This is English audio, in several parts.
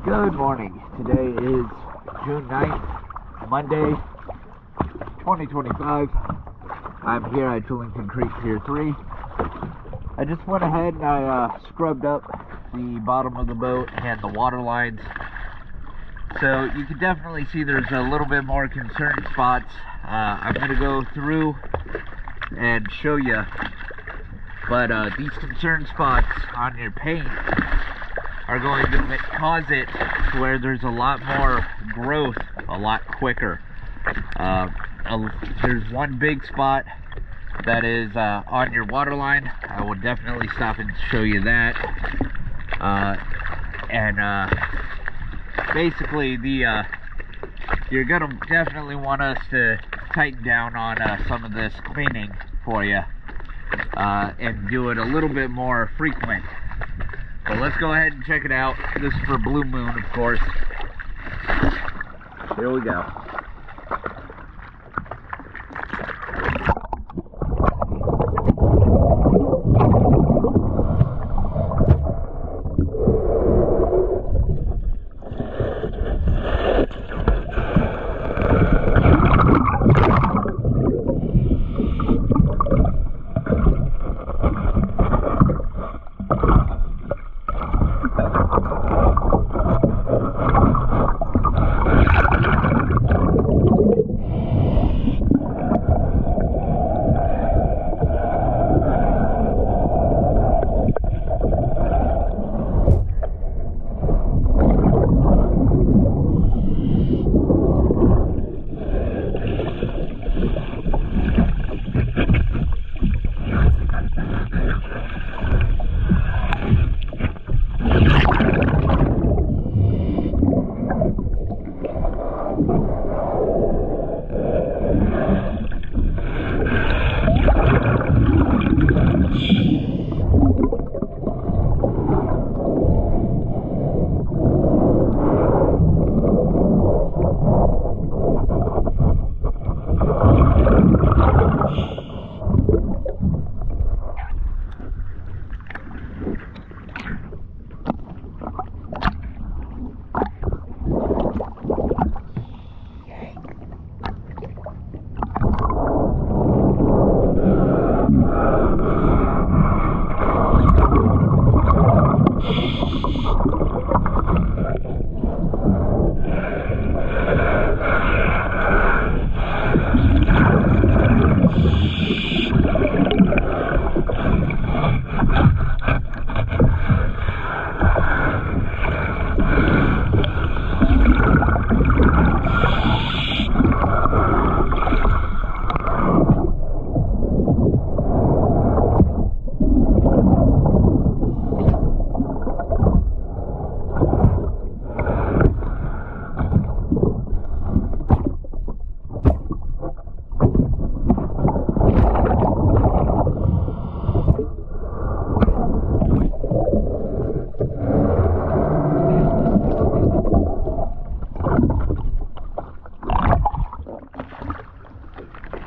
Good morning. Today is June 9th, Monday, 2025. I'm here at Julington Creek Pier 3. I just went ahead and I scrubbed up the bottom of the boat and the water lines. So you can definitely see there's a little bit more concerned spots. I'm going to go through and show you. But these concerned spots on your paint are going to cause it to where there's a lot more growth a lot quicker. There's one big spot that is on your water line. I will definitely stop and show you that. Basically, you're gonna definitely want us to tighten down on some of this cleaning for you and do it a little bit more frequent. So let's go ahead and check it out. This is for Blue Moon, of course. Here we go.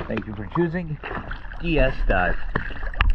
Thank you for choosing DS Dive.